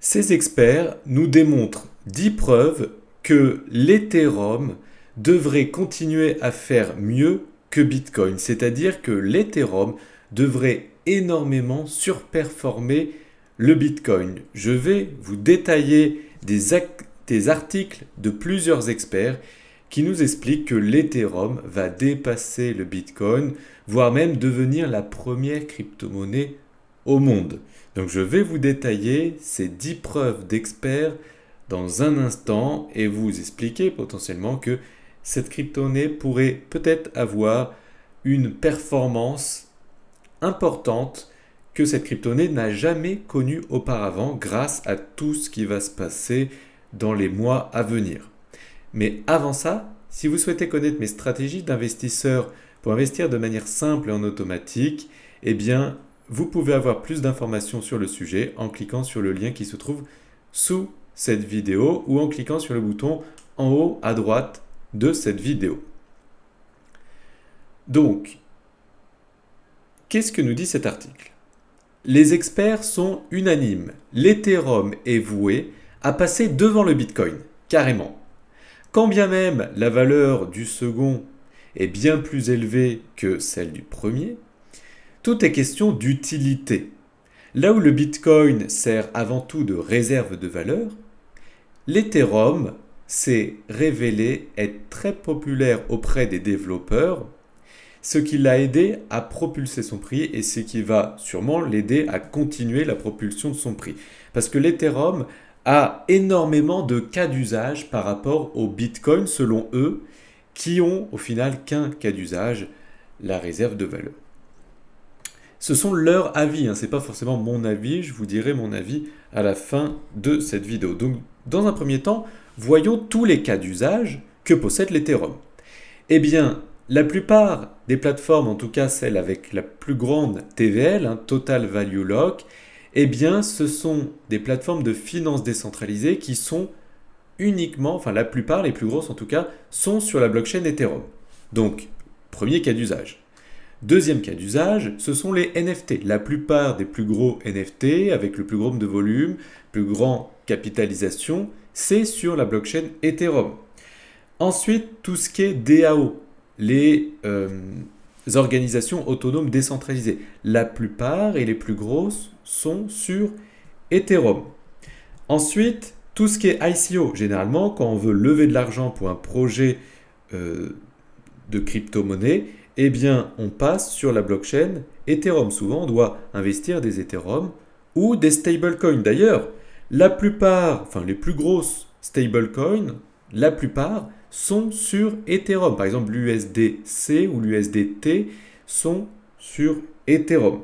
Ces experts nous démontrent 10 preuves que l'Ethereum devrait continuer à faire mieux que Bitcoin, c'est-à-dire que l'Ethereum devrait énormément surperformer le Bitcoin. Je vais vous détailler des articles de plusieurs experts qui nous expliquent que l'Ethereum va dépasser le Bitcoin, voire même devenir la première crypto-monnaie au monde. Donc je vais vous détailler ces 10 preuves d'experts dans un instant et vous expliquer potentiellement que cette crypto-monnaie pourrait peut-être avoir une performance importante que cette crypto-monnaie n'a jamais connue auparavant grâce à tout ce qui va se passer dans les mois à venir. Mais avant ça, si vous souhaitez connaître mes stratégies d'investisseur pour investir de manière simple et en automatique, eh bien, vous pouvez avoir plus d'informations sur le sujet en cliquant sur le lien qui se trouve sous cette vidéo ou en cliquant sur le bouton en haut à droite de cette vidéo. Donc, qu'est-ce que nous dit cet article? Les experts sont unanimes. L'Ethereum est voué à passer devant le Bitcoin, carrément. Quand bien même la valeur du second est bien plus élevée que celle du premier, tout est question d'utilité. Là où le Bitcoin sert avant tout de réserve de valeur, l'Ethereum s'est révélé être très populaire auprès des développeurs, ce qui l'a aidé à propulser son prix et ce qui va sûrement l'aider à continuer la propulsion de son prix. Parce que l'Ethereum a énormément de cas d'usage par rapport au Bitcoin, selon eux, qui ont au final qu'un cas d'usage, la réserve de valeur. Ce sont leurs avis, ce n'est pas forcément mon avis, je vous dirai mon avis à la fin de cette vidéo. Donc, dans un premier temps, voyons tous les cas d'usage que possède l'Ethereum. Eh bien, la plupart des plateformes, en tout cas celles avec la plus grande TVL, Total Value Lock, eh bien, ce sont des plateformes de finances décentralisées qui sont uniquement, enfin la plupart, les plus grosses en tout cas, sont sur la blockchain Ethereum. Donc, premier cas d'usage. Deuxième cas d'usage, ce sont les NFT. La plupart des plus gros NFT, avec le plus gros nombre de volume, plus grande capitalisation, c'est sur la blockchain Ethereum. Ensuite, tout ce qui est DAO, les organisations autonomes décentralisées. La plupart et les plus grosses sont sur Ethereum. Ensuite, tout ce qui est ICO, généralement, quand on veut lever de l'argent pour un projet de crypto-monnaie, eh bien, on passe sur la blockchain Ethereum. Souvent, on doit investir des Ethereum ou des stablecoins. D'ailleurs, la plupart, enfin les plus grosses stablecoins, la plupart sont sur Ethereum. Par exemple, l'USDC ou l'USDT sont sur Ethereum.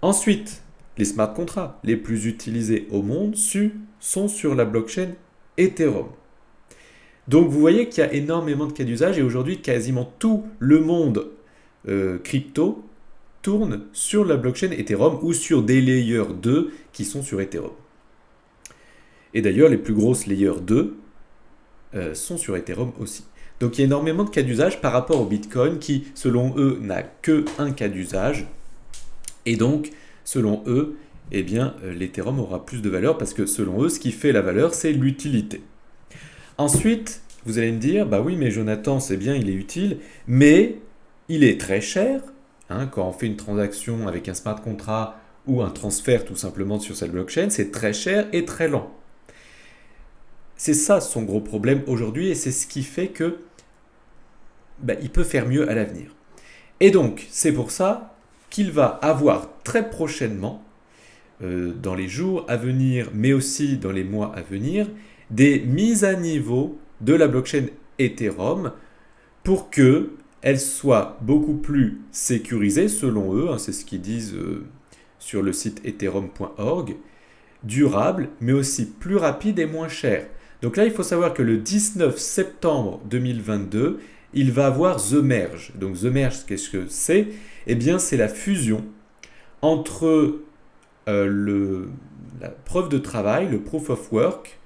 Ensuite, les smart contracts les plus utilisés au monde sont sur la blockchain Ethereum. Donc vous voyez qu'il y a énormément de cas d'usage et aujourd'hui quasiment tout le monde crypto tourne sur la blockchain Ethereum ou sur des layers 2 qui sont sur Ethereum. Et d'ailleurs les plus grosses layers 2 sont sur Ethereum aussi. Donc il y a énormément de cas d'usage par rapport au Bitcoin qui selon eux n'a que un cas d'usage et donc selon eux eh bien l'Ethereum aura plus de valeur parce que selon eux ce qui fait la valeur c'est l'utilité. Ensuite, vous allez me dire, bah oui, mais Jonathan, c'est bien, il est utile, mais il est très cher. Quand on fait une transaction avec un smart contract ou un transfert tout simplement sur cette blockchain, c'est très cher et très lent. C'est ça son gros problème aujourd'hui et c'est ce qui fait que il peut faire mieux à l'avenir. Et donc, c'est pour ça qu'il va avoir très prochainement, dans les jours à venir, mais aussi dans les mois à venir, des mises à niveau de la blockchain Ethereum pour qu'elle soit beaucoup plus sécurisée selon eux, c'est ce qu'ils disent sur le site ethereum.org, durable mais aussi plus rapide et moins cher. Donc là il faut savoir que le 19 septembre 2022 il va avoir The Merge. Donc The Merge qu'est-ce que c'est? Eh bien c'est la fusion entre la preuve de travail, le proof of work,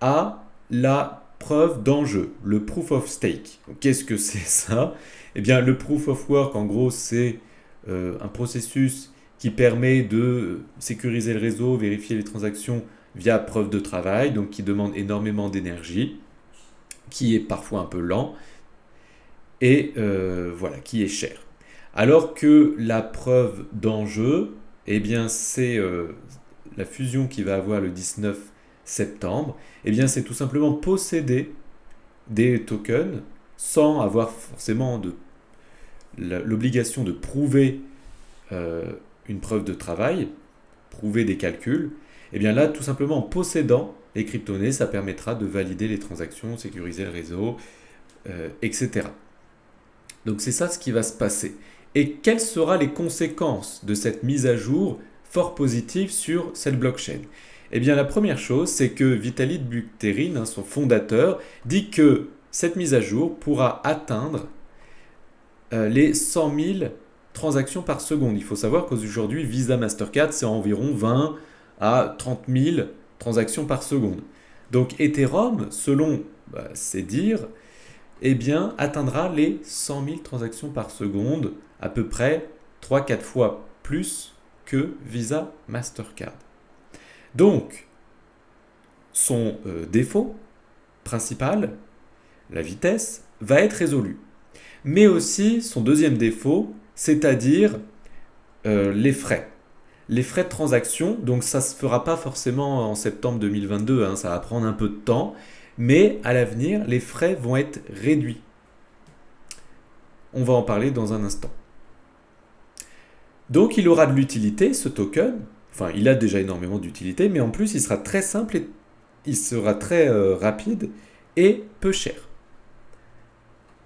à la preuve d'enjeu, le proof of stake. Qu'est-ce que c'est ça? Eh bien, le proof of work, en gros, c'est un processus qui permet de sécuriser le réseau, vérifier les transactions via preuve de travail, donc qui demande énormément d'énergie, qui est parfois un peu lent, et voilà, qui est cher. Alors que la preuve d'enjeu, eh bien, c'est la fusion qui va avoir le 19 septembre, eh bien, c'est tout simplement posséder des tokens sans avoir forcément l'obligation de prouver une preuve de travail, prouver des calculs. Et bien là, tout simplement en possédant les crypto-monnaies, ça permettra de valider les transactions, sécuriser le réseau, etc. Donc c'est ça ce qui va se passer. Et quelles seront les conséquences de cette mise à jour fort positive sur cette blockchain? Eh bien la première chose, c'est que Vitalik Buterin, son fondateur, dit que cette mise à jour pourra atteindre les 100 000 transactions par seconde. Il faut savoir qu'aujourd'hui, Visa Mastercard, c'est environ 20 à 30 000 transactions par seconde. Donc Ethereum, selon ses dires, eh bien, atteindra les 100 000 transactions par seconde, à peu près 3-4 fois plus que Visa Mastercard. Donc, son défaut principal, la vitesse, va être résolu. Mais aussi son deuxième défaut, c'est-à-dire les frais. Les frais de transaction, donc ça ne se fera pas forcément en septembre 2022, hein, ça va prendre un peu de temps, mais à l'avenir, les frais vont être réduits. On va en parler dans un instant. Donc il aura de l'utilité, ce token, enfin il a déjà énormément d'utilité, mais en plus il sera très simple, et il sera très rapide et peu cher.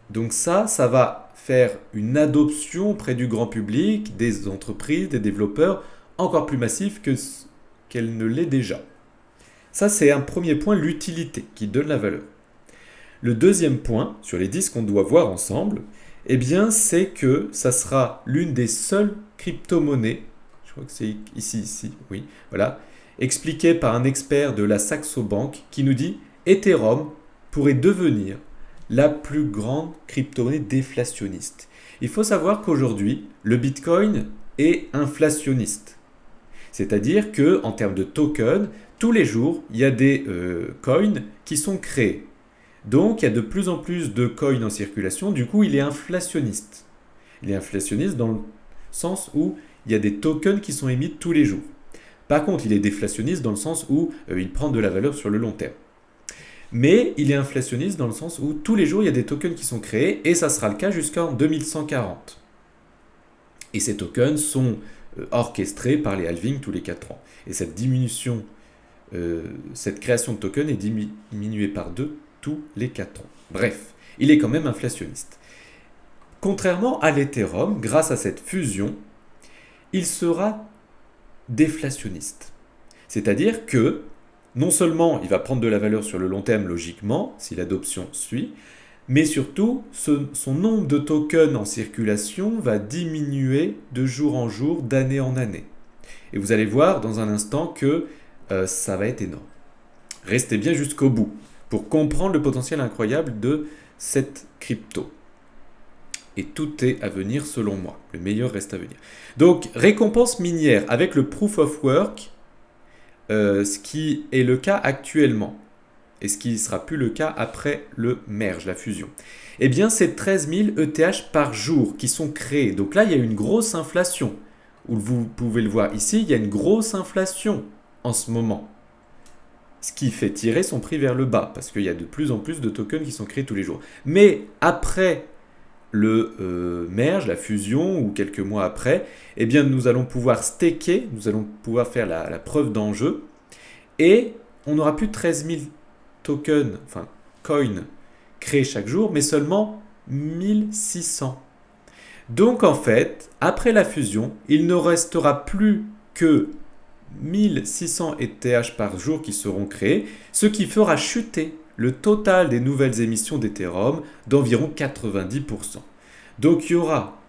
Donc ça va faire une adoption auprès du grand public, des entreprises, des développeurs, encore plus massive qu'elle ne l'est déjà. Ça, c'est un premier point, l'utilité, qui donne la valeur. Le deuxième point, sur les 10 qu'on doit voir ensemble, eh bien, c'est que ça sera l'une des seules crypto-monnaies, je crois que c'est ici, oui, voilà, expliquée par un expert de la Saxo Bank qui nous dit « Ethereum pourrait devenir la plus grande crypto-monnaie déflationniste ». Il faut savoir qu'aujourd'hui, le Bitcoin est inflationniste. C'est-à-dire qu'en termes de tokens, tous les jours, il y a des coins qui sont créés. Donc, il y a de plus en plus de coins en circulation. Du coup, il est inflationniste. Il est inflationniste dans le sens où il y a des tokens qui sont émis tous les jours. Par contre, il est déflationniste dans le sens où il prend de la valeur sur le long terme. Mais il est inflationniste dans le sens où tous les jours, il y a des tokens qui sont créés et ça sera le cas jusqu'en 2140. Et ces tokens sont orchestrés par les halvings tous les 4 ans. Et cette diminution, cette création de tokens est diminuée par 2 tous les 4 ans. Bref, il est quand même inflationniste. Contrairement à l'Ethereum, grâce à cette fusion, il sera déflationniste. C'est-à-dire que non seulement il va prendre de la valeur sur le long terme logiquement, si l'adoption suit, mais surtout son nombre de tokens en circulation va diminuer de jour en jour, d'année en année. Et vous allez voir dans un instant que ça va être énorme. Restez bien jusqu'au bout pour comprendre le potentiel incroyable de cette crypto. Et tout est à venir selon moi. Le meilleur reste à venir. Donc, récompense minière avec le Proof of Work, ce qui est le cas actuellement et ce qui ne sera plus le cas après le merge, la fusion. Eh bien, c'est 13 000 ETH par jour qui sont créés. Donc là, il y a une grosse inflation. Vous pouvez le voir ici, il y a une grosse inflation en ce moment. Ce qui fait tirer son prix vers le bas, parce qu'il y a de plus en plus de tokens qui sont créés tous les jours. Mais après le merge, la fusion, ou quelques mois après, eh bien, nous allons pouvoir staker, nous allons pouvoir faire la preuve d'enjeu, et on n'aura plus 13 000 tokens, enfin coins, créés chaque jour, mais seulement 1600. Donc en fait, après la fusion, il ne restera plus que 1600 ETH par jour qui seront créés, ce qui fera chuter le total des nouvelles émissions d'Ethereum d'environ 90%. Donc il y aura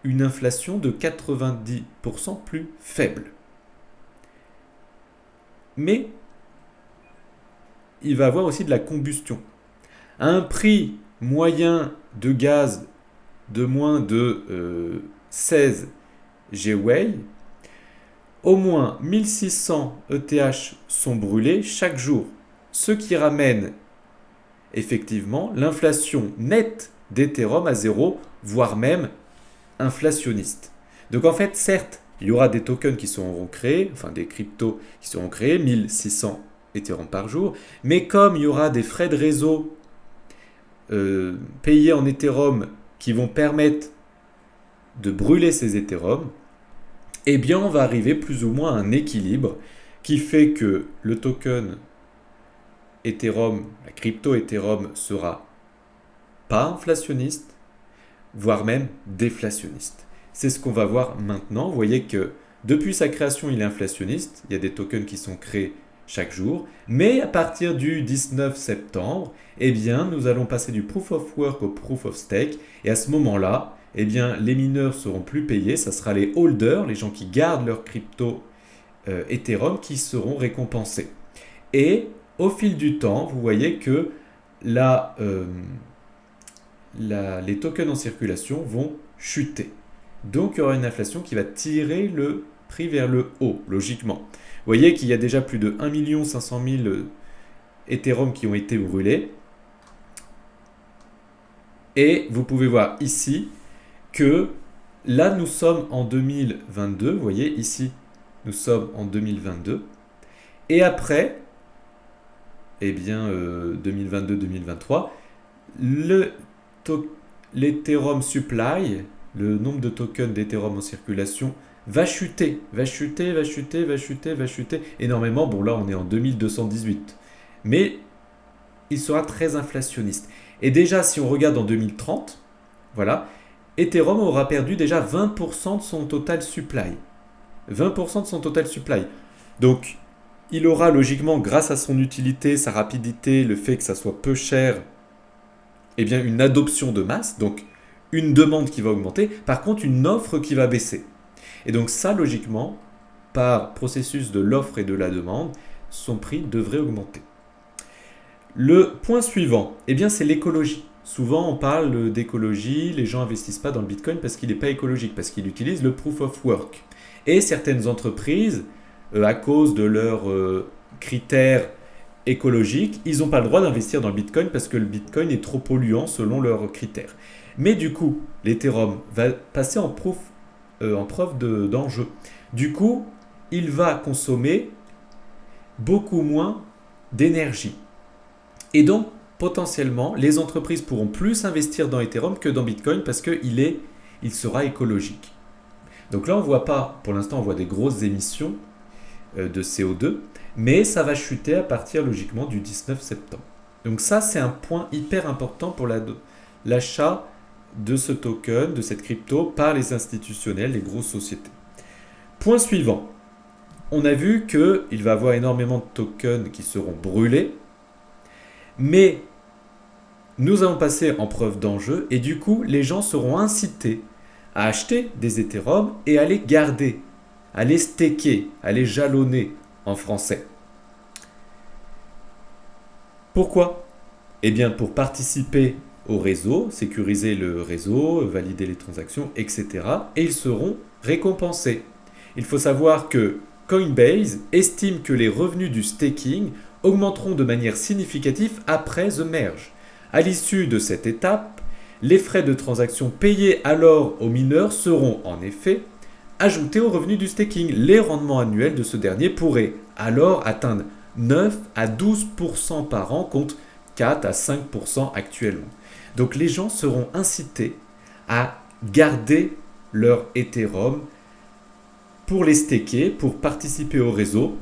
une inflation de 90% plus faible. Mais il va y avoir aussi de la combustion. À un prix moyen de gaz de moins de 16 Gwei, au moins 1600 ETH sont brûlés chaque jour, ce qui ramène effectivement l'inflation nette d'Ethereum à zéro, voire même inflationniste. Donc en fait, certes, il y aura des tokens qui seront créés, enfin des cryptos qui seront créés, 1600 Ethereum par jour, mais comme il y aura des frais de réseau payés en Ethereum qui vont permettre de brûler ces Ethereum, eh bien on va arriver plus ou moins à un équilibre qui fait que le token Ethereum, la crypto Ethereum sera pas inflationniste, voire même déflationniste. C'est ce qu'on va voir maintenant. Vous voyez que depuis sa création, il est inflationniste. Il y a des tokens qui sont créés chaque jour. Mais à partir du 19 septembre, eh bien, nous allons passer du Proof of Work au Proof of Stake. Et à ce moment-là, eh bien, les mineurs seront plus payés. Ça sera les holders, les gens qui gardent leur crypto Ethereum, qui seront récompensés. Et au fil du temps, vous voyez que les tokens en circulation vont chuter. Donc il y aura une inflation qui va tirer le prix vers le haut, logiquement. Vous voyez qu'il y a déjà plus de 1 500 000 Ethereum qui ont été brûlés. Et vous pouvez voir ici que là nous sommes en 2022. Vous voyez ici nous sommes en 2022. Et après, eh bien 2022-2023, l'Ethereum supply, le nombre de tokens d'Ethereum en circulation va chuter énormément. Bon là on est en 2218, mais il sera très inflationniste. Et déjà si on regarde en 2030, voilà, Ethereum aura perdu déjà 20% de son total supply. 20% de son total supply. Donc il aura logiquement, grâce à son utilité, sa rapidité, le fait que ça soit peu cher, eh bien une adoption de masse, donc une demande qui va augmenter, par contre une offre qui va baisser. Et donc ça, logiquement, par processus de l'offre et de la demande, son prix devrait augmenter. Le point suivant, eh bien c'est l'écologie. Souvent on parle d'écologie, les gens n'investissent pas dans le Bitcoin parce qu'il n'est pas écologique, parce qu'il utilise le Proof of Work. Et certaines entreprises, à cause de leurs critères écologiques, ils n'ont pas le droit d'investir dans le Bitcoin parce que le Bitcoin est trop polluant selon leurs critères. Mais du coup, l'Ethereum va passer en preuve d'enjeu. Du coup, il va consommer beaucoup moins d'énergie. Et donc, potentiellement, les entreprises pourront plus investir dans Ethereum que dans Bitcoin parce qu'il sera écologique. Donc là, on ne voit pas, pour l'instant, on voit des grosses émissions de CO2, mais ça va chuter à partir logiquement du 19 septembre. Donc ça, c'est un point hyper important pour l'achat de ce token, de cette crypto, par les institutionnels, les grosses sociétés. Point suivant. On a vu qu'il va y avoir énormément de tokens qui seront brûlés, mais nous allons passer en preuve d'enjeu et du coup, les gens seront incités à acheter des Ethereum et à les garder, à les staker, à les jalonner en français. Pourquoi ? Eh bien, pour participer au réseau, sécuriser le réseau, valider les transactions, etc. Et ils seront récompensés. Il faut savoir que Coinbase estime que les revenus du staking augmenteront de manière significative après The Merge. À l'issue de cette étape, les frais de transaction payés alors aux mineurs seront en effet ajoutés aux revenus du staking. Les rendements annuels de ce dernier pourraient alors atteindre 9 à 12% par an contre 4 à 5% actuellement. Donc les gens seront incités à garder leur Ethereum pour les staker, pour participer au réseau.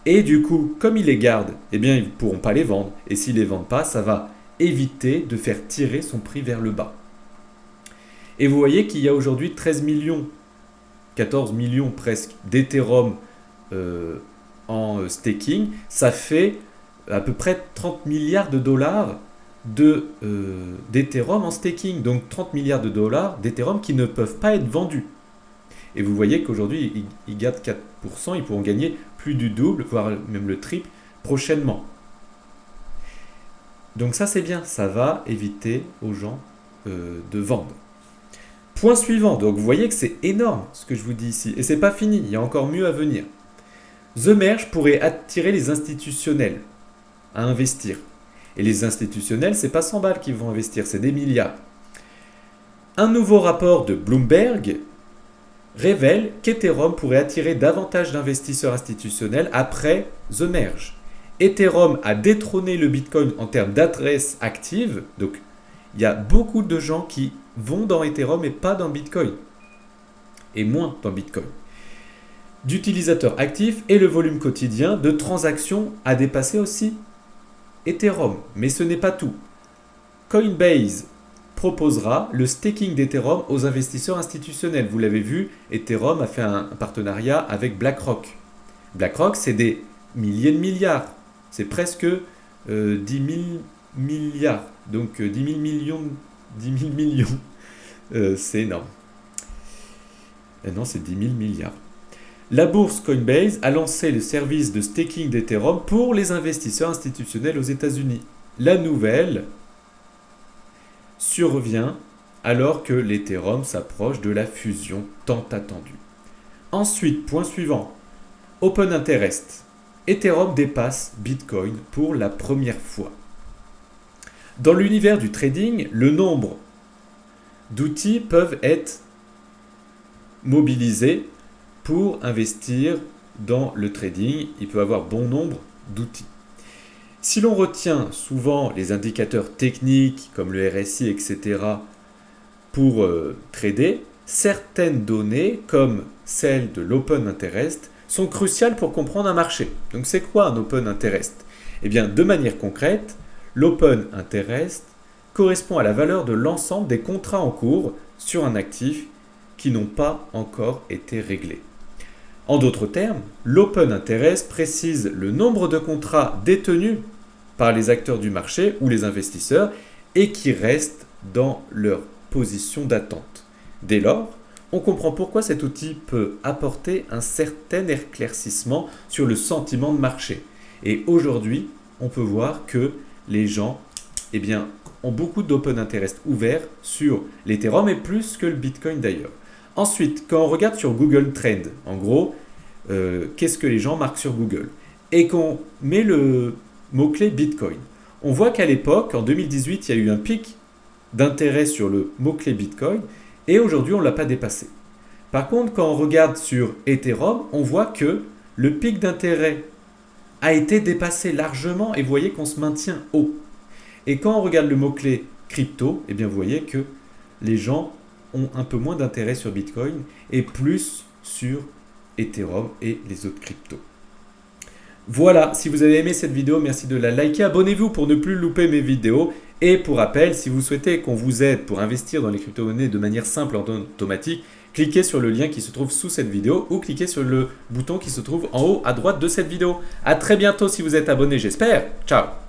Et du coup, comme ils les gardent, eh bien, ils ne pourront pas les vendre. Et s'ils ne les vendent pas, ça va éviter de faire tirer son prix vers le bas. Et vous voyez qu'il y a aujourd'hui 13 millions, 14 millions presque d'Ethereum en staking. Ça fait à peu près 30 milliards de dollars d'Ethereum en staking. Donc 30 milliards de dollars d'Ethereum qui ne peuvent pas être vendus. Et vous voyez qu'aujourd'hui, ils gardent 4%, ils pourront gagner plus du double, voire même le triple prochainement. Donc ça c'est bien, ça va éviter aux gens de vendre. Point suivant, donc vous voyez que c'est énorme ce que je vous dis ici, et c'est pas fini, il y a encore mieux à venir. The Merge pourrait attirer les institutionnels à investir. Et les institutionnels, c'est pas 100 balles qu'ils vont investir, c'est des milliards. Un nouveau rapport de Bloomberg révèle qu'Ethereum pourrait attirer davantage d'investisseurs institutionnels après The Merge. Ethereum a détrôné le Bitcoin en termes d'adresses actives, donc il y a beaucoup de gens qui vont dans Ethereum et pas dans Bitcoin, et moins dans Bitcoin. D'utilisateurs actifs et le volume quotidien de transactions a dépassé aussi Ethereum. Mais ce n'est pas tout. Coinbase proposera le staking d'Ethereum aux investisseurs institutionnels. Vous l'avez vu, Ethereum a fait un partenariat avec BlackRock. BlackRock, c'est des milliers de milliards. C'est presque 10 000 milliards. Donc 10 000 millions. 10 000 millions. C'est énorme. Non, c'est 10 000 milliards. La bourse Coinbase a lancé le service de staking d'Ethereum pour les investisseurs institutionnels aux États-Unis. La nouvelle survient alors que l'Ethereum s'approche de la fusion tant attendue. Ensuite, point suivant, Open Interest. Ethereum dépasse Bitcoin pour la première fois. Dans l'univers du trading, le nombre d'outils peuvent être mobilisés pour investir dans le trading. Il peut y avoir bon nombre d'outils. Si l'on retient souvent les indicateurs techniques comme le RSI, etc. pour trader, certaines données comme celles de l'Open Interest sont cruciales pour comprendre un marché. Donc c'est quoi un Open Interest? Eh bien, de manière concrète, l'Open Interest correspond à la valeur de l'ensemble des contrats en cours sur un actif qui n'ont pas encore été réglés. En d'autres termes, l'Open Interest précise le nombre de contrats détenus par les acteurs du marché ou les investisseurs et qui restent dans leur position d'attente. Dès lors, on comprend pourquoi cet outil peut apporter un certain éclaircissement sur le sentiment de marché. Et aujourd'hui, on peut voir que les gens ont beaucoup d'Open Interest ouverts sur l'Ethereum et plus que le Bitcoin d'ailleurs. Ensuite, quand on regarde sur Google Trend, en gros, qu'est-ce que les gens marquent sur Google et qu'on met le mot-clé Bitcoin, on voit qu'à l'époque, en 2018, il y a eu un pic d'intérêt sur le mot-clé Bitcoin et aujourd'hui, on ne l'a pas dépassé. Par contre, quand on regarde sur Ethereum, on voit que le pic d'intérêt a été dépassé largement et vous voyez qu'on se maintient haut. Et quand on regarde le mot-clé crypto, eh bien vous voyez que les gens ont un peu moins d'intérêt sur Bitcoin et plus sur Ethereum et les autres cryptos. Voilà, si vous avez aimé cette vidéo, merci de la liker. Abonnez-vous pour ne plus louper mes vidéos. Et pour rappel, si vous souhaitez qu'on vous aide pour investir dans les crypto-monnaies de manière simple et automatique, cliquez sur le lien qui se trouve sous cette vidéo ou cliquez sur le bouton qui se trouve en haut à droite de cette vidéo. A très bientôt si vous êtes abonné, j'espère. Ciao!